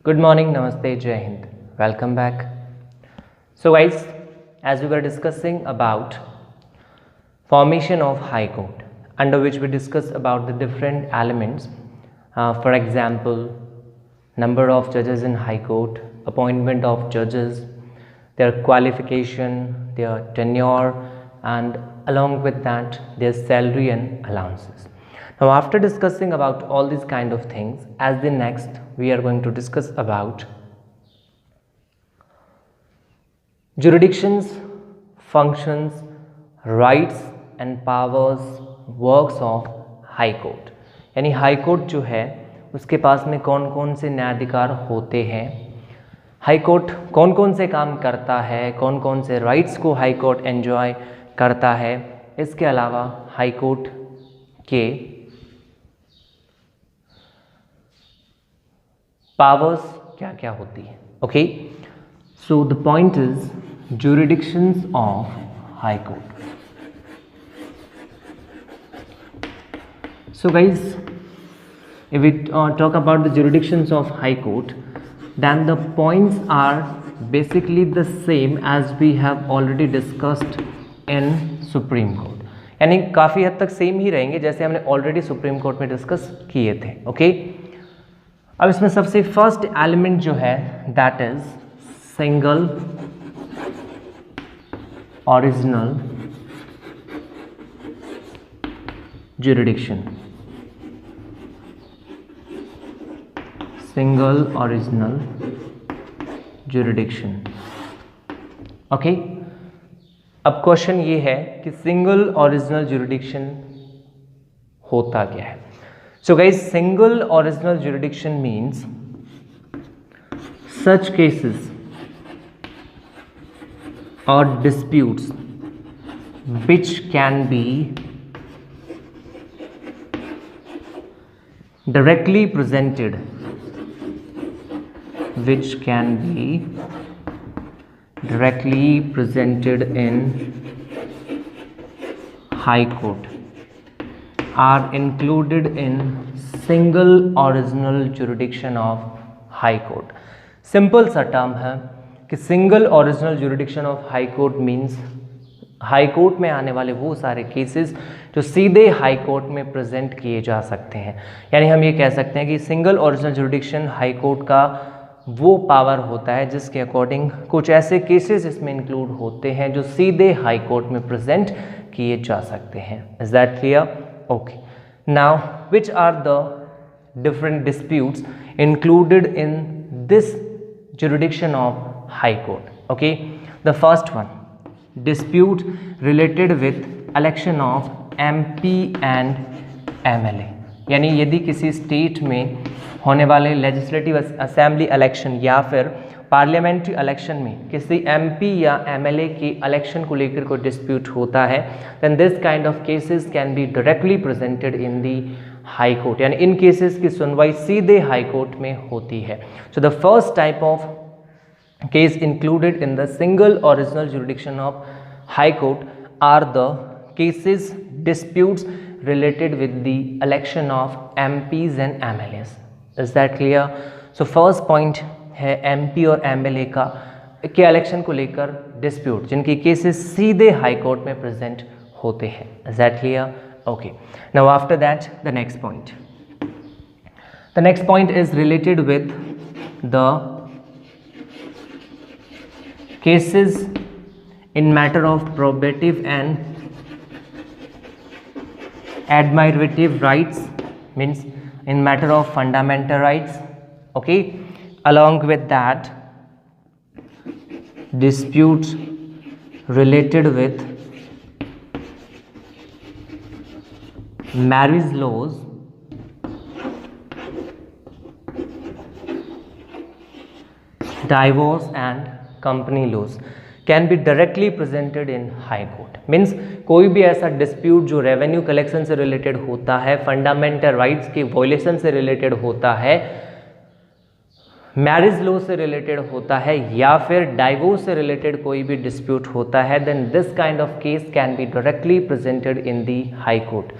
Good morning, Namaste, Jai Hind. Welcome back. So guys, as we were discussing about formation of High Court, under which we discussed about the different elements, for example, number of judges in High Court, appointment of judges, their qualification, their tenure, and along with that, their salary and allowances. Now, after discussing about all these kind of things, as the next we are going to discuss about jurisdictions, functions, rights and powers, works of high Court. यानी High court जो है उसके पास में कौन कौन से न्यायाधिकार होते हैं, हाई कोर्ट कौन कौन से काम करता है, कौन कौन से राइट्स को हाई कोर्ट एंजॉय करता है, इसके अलावा हाई कोर्ट के पावर्स क्या क्या होती है। Okay, so the point is jurisdictions of High Court. So guys, if we talk about the jurisdictions of High Court, then the points are basically the same as we have already discussed in Supreme Court. यानी काफ़ी हद तक same ही रहेंगे जैसे हमने already supreme court में discuss किए थे। ओके, अब इसमें सबसे फर्स्ट एलिमेंट जो है that is single original jurisdiction. Single original jurisdiction. Okay, अब क्वेश्चन ये है कि सिंगल ओरिजिनल जुरिडिक्शन होता क्या है। So guys, single original jurisdiction means such cases or disputes which can be directly presented in High Court are included in single original jurisdiction of High Court. Simple सा term है कि single original jurisdiction of high court means high Court में आने वाले वो सारे cases जो सीधे हाई कोर्ट में प्रेजेंट किए जा सकते हैं। यानी हम ये कह सकते हैं कि single original jurisdiction high court का वो पावर होता है जिसके अकॉर्डिंग कुछ ऐसे केसेस इसमें इंक्लूड होते हैं जो सीधे हाई कोर्ट में प्रेजेंट किए जा सकते हैं। Is that clear? Okay, now which are the different disputes included in this jurisdiction of High Court? Okay, the first one, dispute related with election of MP and MLA। यानी यदि किसी state में होने वाले लेजिस्लेटिव असेंबली इलेक्शन या फिर parliamentary election में किसी MP या MLA के इलेक्शन को लेकर कोई डिस्प्यूट होता है, then this kind of cases can be directly presented in the high Court. यानी इन केसेस की सुनवाई सीधे हाई कोर्ट में होती है। So the first type of case included in the single original jurisdiction of high court are the cases disputes related with the election of MPs and MLAs। Is that clear? So first point है MP और MLA के election को लेकर dispute जिनकी cases सीधे high Court में present होते हैं। Is that clear? Okay, now after that the next point is related with the cases in matter of probative and admirative rights, means in matter of fundamental rights। Okay, along with that disputes related with marriage laws, divorce and company laws can be directly presented in high court। Means कोई भी ऐसा dispute जो revenue collection से related होता है, fundamental rights के violation से related होता है, मैरिज लॉ से रिलेटेड होता है या फिर डाइवोर्स से रिलेटेड कोई भी डिस्प्यूट होता है, then this kind of case can be directly presented in the High Court.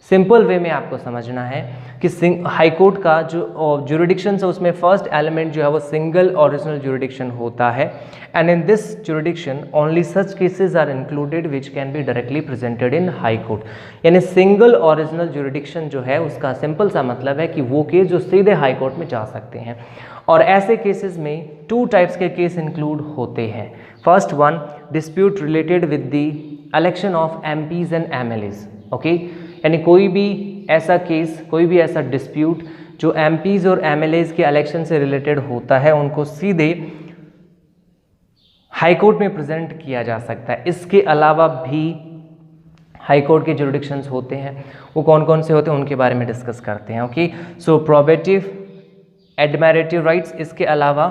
Simple way में आपको समझना है कि हाई कोर्ट का जो जुरिडिक्शन है उसमें फर्स्ट एलिमेंट जो है वो सिंगल ओरिजिनल जुरिडिक्शन होता है, and in this jurisdiction only such cases are included which can be directly presented in High Court. यानी सिंगल ओरिजिनल जुरिडिक्शन जो है उसका सिंपल सा मतलब है कि वो केस जो सीधे हाई कोर्ट में जा सकते हैं, और ऐसे केसेस में 2 टाइप्स के केस इंक्लूड होते हैं। First one, dispute related with the election of MPs and MLAs. Okay, यानी कोई भी ऐसा केस, कोई भी ऐसा डिस्प्यूट जो एमपीज और एमएलएज के इलेक्शन से रिलेटेड होता है, उनको सीधे हाई कोर्ट में प्रेजेंट किया जा सकता है। इसके अलावा भी हाई कोर्ट के जुरिडिक्शंस होते हैं, वो कौन कौन से होते हैं उनके बारे में डिस्कस करते हैं। ओके, सो प्रोबेटिव, एडमिरेटिव राइट्स, इसके अलावा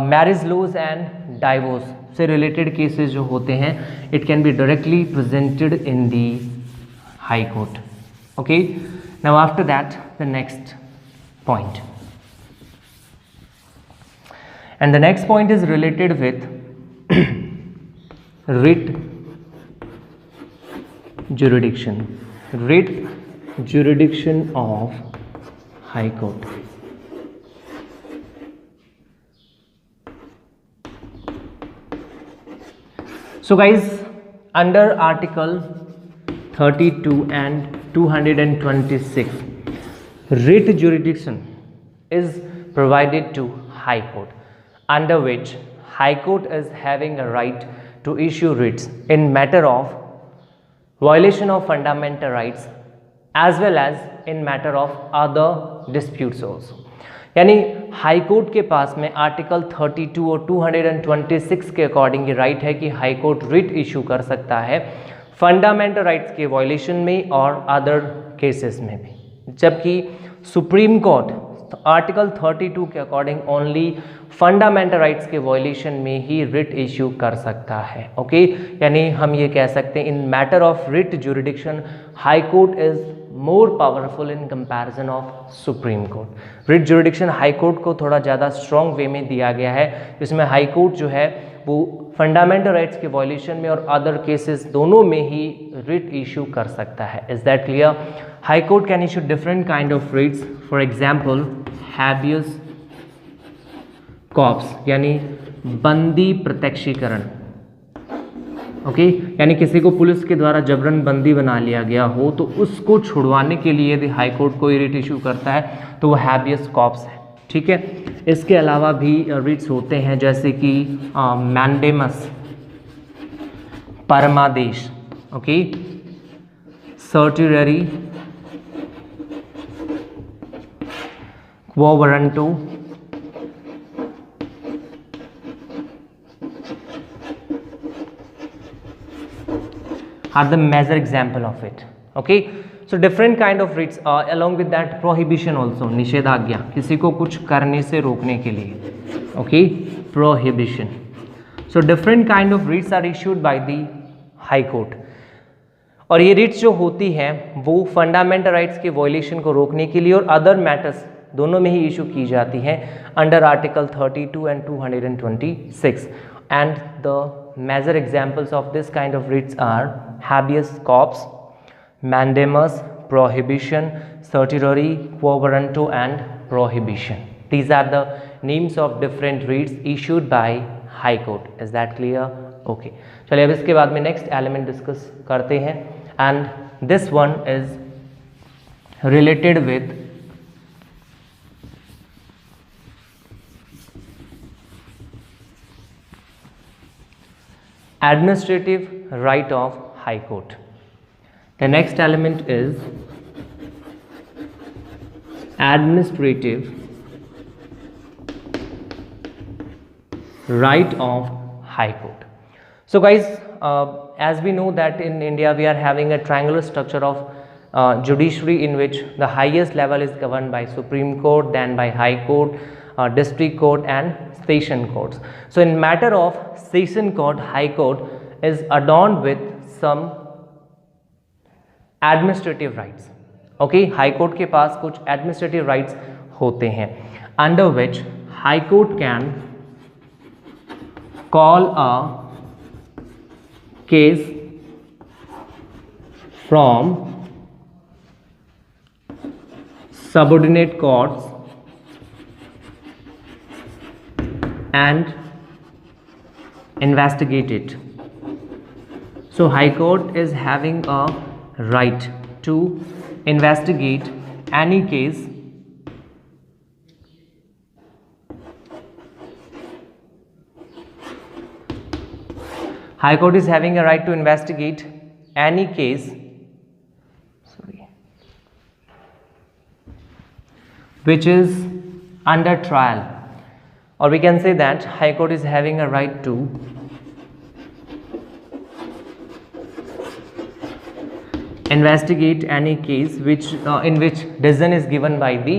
मैरिज लॉज एंड डाइवोर्स से रिलेटेड केसेस जो होते हैं, it can be directly presented in the High court. Okay, now after that the next point, and the next point is related with writ jurisdiction, writ jurisdiction of high court. So guys, under article 32 and 226, writ jurisdiction is provided to High Court, under which High Court is having a right to issue writs in matter of violation of fundamental rights as well as in matter of other disputes also. यानी High court के पास में article 32 और 226 के according ये right है कि high court writ issue कर सकता है फंडामेंटल राइट्स के वायलेशन में और अदर केसेस में भी, जबकि सुप्रीम कोर्ट आर्टिकल 32 के अकॉर्डिंग ओनली फंडामेंटल राइट्स के वायलेशन में ही रिट इश्यू कर सकता है। ओके, यानी हम ये कह सकते हैं इन matter of writ jurisdiction high Court is more powerful in comparison of supreme court. Writ jurisdiction high Court को थोड़ा ज़्यादा स्ट्रॉन्ग वे में दिया गया है, जिसमें हाई कोर्ट जो है वो फंडामेंटल राइट्स के वायलेशन में और अदर केसेस दोनों में ही रिट इशू कर सकता है। Is that clear? High Court can issue different kind of writs, for example habeas corpus यानी बंदी प्रत्यक्षीकरण। ओके, यानी किसी को पुलिस के द्वारा जबरन बंदी बना लिया गया हो तो उसको छुड़वाने के लिए यदि हाई कोर्ट कोई रिट इशू करता है तो वो हैबियस कॉर्पस है। ठीक है, इसके अलावा भी रिट्स होते हैं जैसे कि मैंडेमस, परमादेश, okay, certiorari, quo warranto, are the major example of it. Okay, so different kind of writs, along with that prohibition also, निषेधाज्ञा, किसी को कुछ करने से रोकने के लिए। Okay, prohibition. So different kind of writs are issued by the high court, और ये writs जो होती हैं वो फंडामेंटल राइट्स के वायलेशन को रोकने के लिए और अदर मैटर्स दोनों में ही इशू की जाती हैं under article 32 and 226, and the major examples of this kind of writs are habeas corpus, mandamus, prohibition, certiorari, quo warranto and prohibition. These are the names of different writs issued by high court. Is that clear? Okay, चलिए अब इसके बाद में next element discuss करते हैं, and this one is related with administrative right of high court. The next element is administrative right of high court. So guys, as we know that in India we are having a triangular structure of judiciary in which the highest level is governed by Supreme Court, then by High Court, district court and session courts. So in matter of session court, high court is adorned with some administrative rights. Okay, high court के पास कुछ administrative rights होते हैं under which high court can call a case from subordinate courts and investigate it. So High Court is having a right to investigate any case High Court is having a right to investigate any case which is under trial, or we can say that High Court is having a right to investigate any case which in which decision is given by the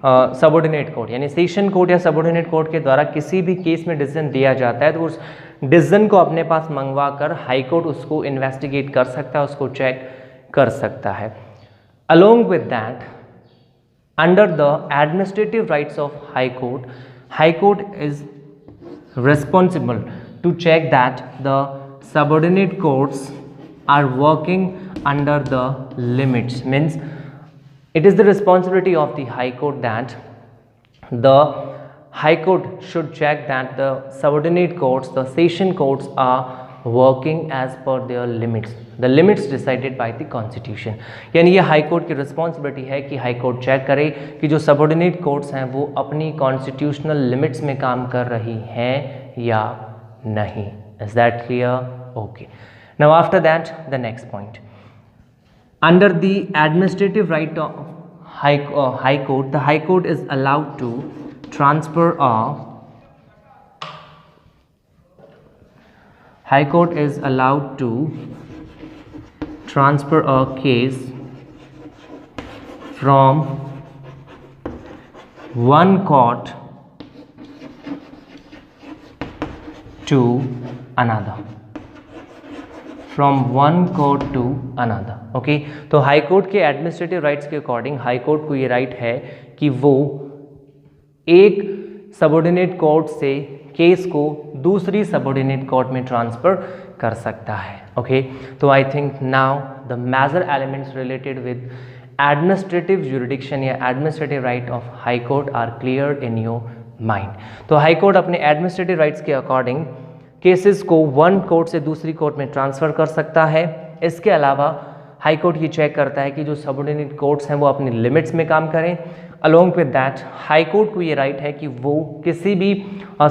subordinate court, यानी session court या subordinate court के द्वारा किसी भी case में decision दिया जाता है तो उस डिसीजन को अपने पास मंगवा कर हाई कोर्ट उसको इन्वेस्टिगेट कर सकता है, उसको चेक कर सकता है. Along with that, under the administrative rights of high court is responsible to check that the subordinate courts are working under the limits. Means it is the responsibility of the high court that the high court should check that the subordinate courts, the session courts are working as per their limits, the limits decided by the constitution. यानी ये high Court की responsibility है कि high court check करे कि जो subordinate courts हैं वो अपनी कॉन्स्टिट्यूशनल लिमिट्स में काम कर रही हैं या नहीं. Is that clear? Okay. Now after that the next point, under the administrative right of high Court, the High Court is allowed to transfer of High Court is allowed to transfer a case from one court to another. From one court to another. Okay? तो high court के administrative rights के according high Court को ये right है कि वो एक subordinate court से केस को दूसरी सबऑर्डिनेट कोर्ट में ट्रांसफर कर सकता है. ओके, तो I think now the major elements related with administrative jurisdiction या administrative right of high court are clear in your mind. तो हाई कोर्ट अपने एडमिनिस्ट्रेटिव राइट्स के अकॉर्डिंग केसेस को वन कोर्ट से दूसरी कोर्ट में ट्रांसफ़र कर सकता है. इसके अलावा हाई कोर्ट ये चेक करता है कि जो सबऑर्डिनेट कोर्ट्स हैं वो अपनी लिमिट्स में काम करें. Along with that high Court को ये राइट है कि वो किसी भी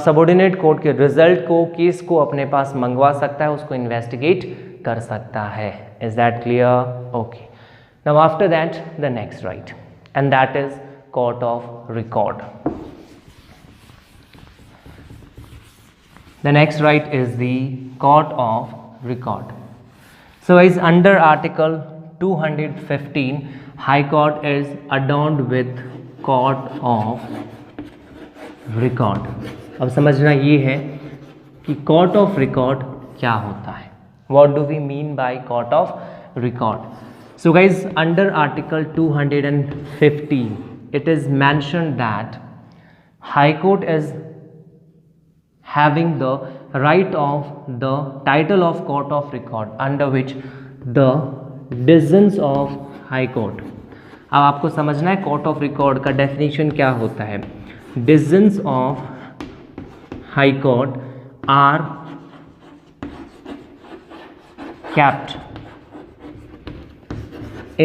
सबऑर्डिनेट कोर्ट के रिजल्ट को, केस को अपने पास मंगवा सकता है, उसको इन्वेस्टिगेट कर सकता है. Is that clear? Okay. Now after that the next right and that is court of record. The next right is the court of record. So is under article 215 High Court is adorned with court of record. अब समझना ये है कि court of record क्या होता है. What do we mean by court of record? So guys, under article 215 it is mentioned that High Court is having the right of the title of court of record under which the decisions of high court. अब आपको समझना है court of record का definition क्या होता है. decisions of high court are kept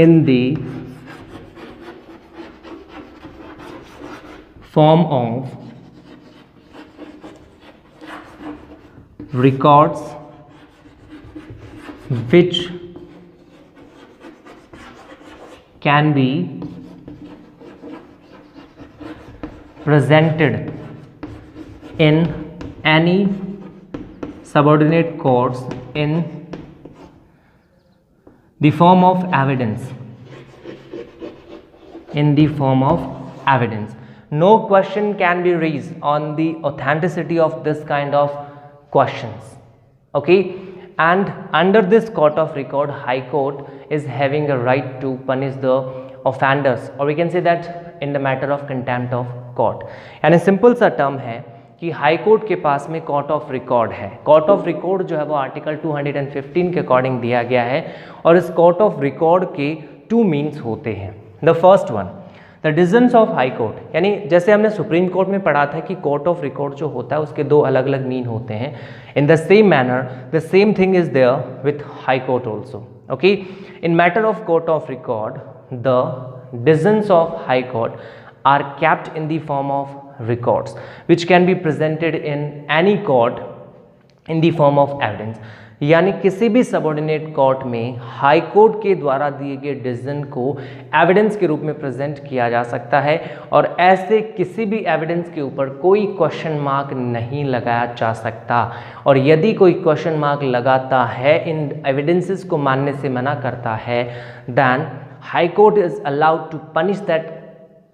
in the form of records which can be presented in any subordinate courts in the form of evidence. In the form of evidence. No question can be raised on the authenticity of this kind of questions. Okay, and under this court of record, High Court is having a right to punish the offenders, or we can say that in the matter of contempt of court. यानी simple सा term है कि high court के पास में court of record है. Court of record जो है वो आर्टिकल 215 के अकॉर्डिंग दिया गया है और इस कोर्ट ऑफ रिकॉर्ड के टू मीन्स होते हैं. The first one, the decisions of high Court, यानी जैसे हमने सुप्रीम कोर्ट में पढ़ा था कि कोर्ट ऑफ रिकॉर्ड जो होता है उसके दो अलग अलग मीन होते हैं, in the same manner the same thing is there with High Court also. Okay, in matter of court of record the decisions of high court are kept in the form of records which can be presented in any court in the form of evidence. यानी किसी भी subordinate court में high court के द्वारा दिए गए decision को evidence के रूप में प्रेजेंट किया जा सकता है और ऐसे किसी भी एविडेंस के ऊपर कोई क्वेश्चन मार्क नहीं लगाया जा सकता. और यदि कोई क्वेश्चन मार्क लगाता है, इन एविडेंसेस को मानने से मना करता है, then High Court is allowed to punish that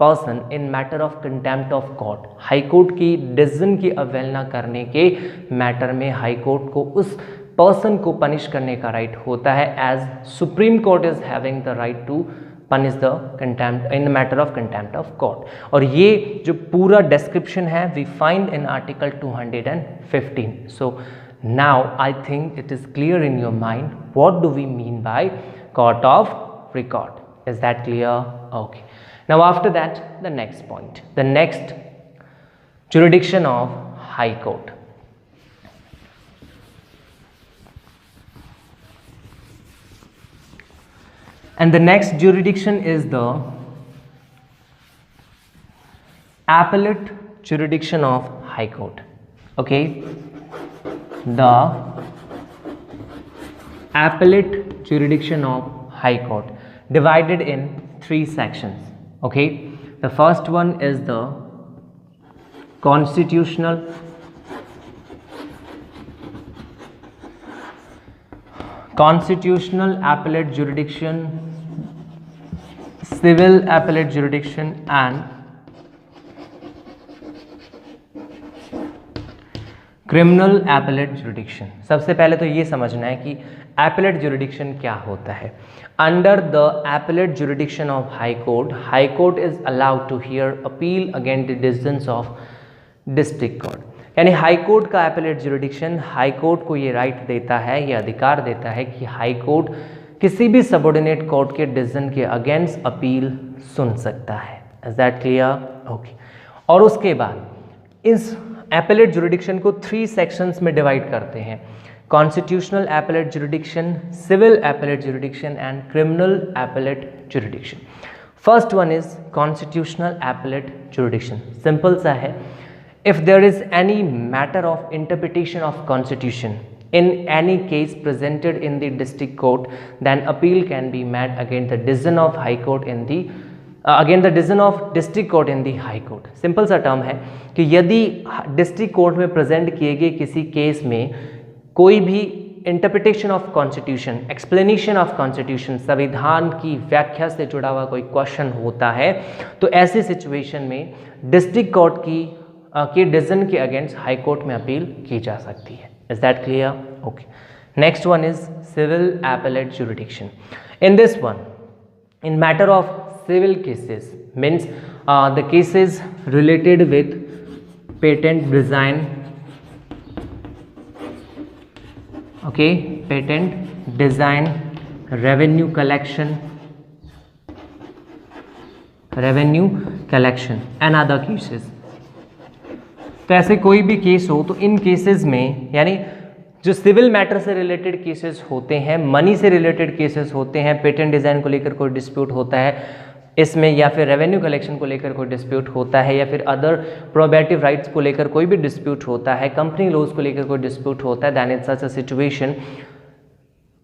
person in matter of contempt of court. High Court की डिसीजन की अवहेलना करने के मैटर में हाई कोर्ट को उस पर्सन को पनिश करने का राइट होता है, as Supreme Court is having the right to punish the contempt in matter of contempt of court. और ये जो पूरा डिस्क्रिप्शन है we find in article 215. So now I think it is clear in your mind what do we mean by court of record. Is that clear? Okay. Now after that, the next point, the next jurisdiction of High Court. And the next jurisdiction is the appellate jurisdiction of High Court. Okay, the appellate jurisdiction of High Court divided in 3 sections. Okay, the first one is the constitutional appellate jurisdiction, civil appellate jurisdiction and criminal appellate jurisdiction. सबसे पहले तो ये समझना है कि appellate jurisdiction क्या होता है. Under the appellate jurisdiction of High Court is allowed to hear appeal against the decisions of District Court. यानी हाई कोर्ट का appellate jurisdiction हाई कोर्ट को ये राइट देता है, ये अधिकार देता है कि हाई कोर्ट किसी भी सबऑर्डिनेट कोर्ट के डिसीजन के अगेंस्ट अपील सुन सकता है. Is that clear? ओके. और उसके बाद इस appellate jurisdiction को 3 sections में डिवाइड करते हैं. Constitutional appellate jurisdiction, civil appellate jurisdiction and criminal appellate jurisdiction. First one is constitutional appellate jurisdiction. Simple सा है. If there is any matter of interpretation of constitution in any case presented in the district court, then appeal can be made against the decision of high court in the against the decision of district court in the high court. Simple सा term है कि यदि district court में present किए गए किसी case में कोई भी interpretation of constitution, explanation of constitution, संविधान की व्याख्या से जुड़ा हुआ कोई क्वेश्चन होता है, तो ऐसी सिचुएशन में डिस्ट्रिक्ट कोर्ट के डिसीजन के अगेंस्ट हाई कोर्ट में अपील की जा सकती है. Is that clear? Okay. Next one is civil appellate jurisdiction. In this one, in matter of civil cases means the cases related with patent design, okay, patent design, revenue collection and other cases. तो ऐसे कोई भी case हो तो इन cases में, यानी जो civil matter से रिलेटेड केसेस होते हैं, मनी से रिलेटेड केसेस होते हैं, पेटेंट डिज़ाइन को लेकर कोई डिस्प्यूट होता है इसमें, या फिर रेवेन्यू कलेक्शन को लेकर कोई डिस्प्यूट होता है, या फिर अदर प्रोबेटिव राइट्स को लेकर कोई भी डिस्प्यूट होता है, कंपनी लॉज को लेकर कोई डिस्प्यूट होता है, then in such a situation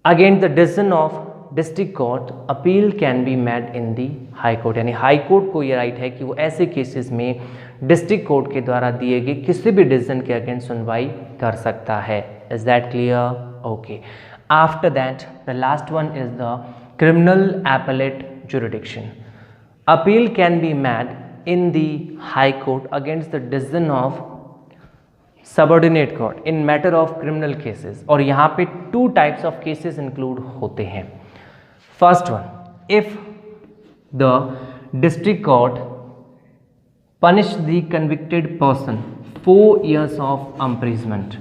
against the decision of district court appeal can be made in the High Court. यानी हाई कोर्ट को ये राइट है कि वो ऐसे केसेस में डिस्ट्रिक्ट कोर्ट के द्वारा दिए गए किसी भी डिसीजन के अगेंस्ट सुनवाई कर सकता है. Is that clear? Okay. After that the last one is the criminal appellate jurisdiction. Appeal can be made in the High Court against the decision of subordinate court in matter of criminal cases. और यहाँ पे 2 types of cases include होते हैं. First one, if the district court punish the convicted person 4 years of imprisonment.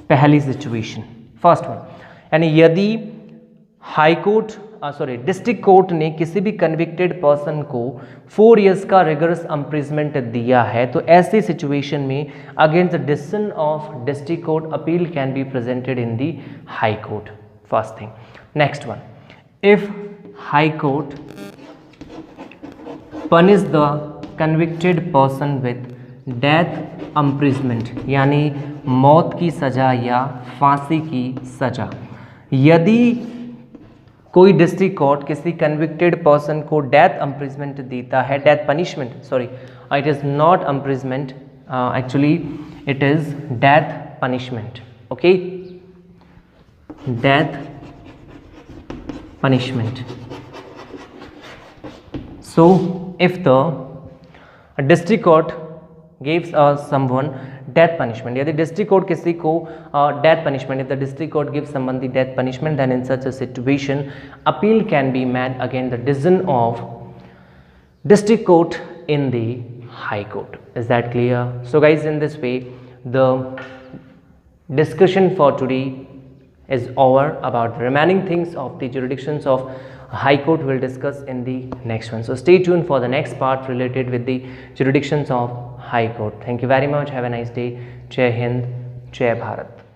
पहली situation. First one, यानी यदि high court district court ने किसी भी कन्विक्टेड पर्सन को 4 इयर्स का रिगरस इम्प्रिजमेंट दिया है, तो ऐसी सिचुएशन में against the decision of district court appeal can be presented in the High court, first thing. Next one, if high court punish the convicted person with death imprisonment, यानी मौत की सज़ा या फांसी की सज़ा, यदि कोई डिस्ट्रिक्ट कोर्ट किसी कन्विक्टेड पर्सन को डेथ इम्प्रिजमेंट देता है, death punishment, sorry it is not imprisonment, actually it is death punishment, okay, death punishment. So if the district court gives someone death punishment, यदि district court किसी को death punishment, if the district court gives someone the death punishment, then in such a situation appeal can be made against the decision of district court in the high court. Is that clear? So guys, in this way the discussion for today is over. About the remaining things of the jurisdictions of High Court we'll discuss in the next one. So stay tuned for the next part related with the jurisdictions of High Court. Thank you very much. Have a nice day. Jai Hind, Jai Bharat.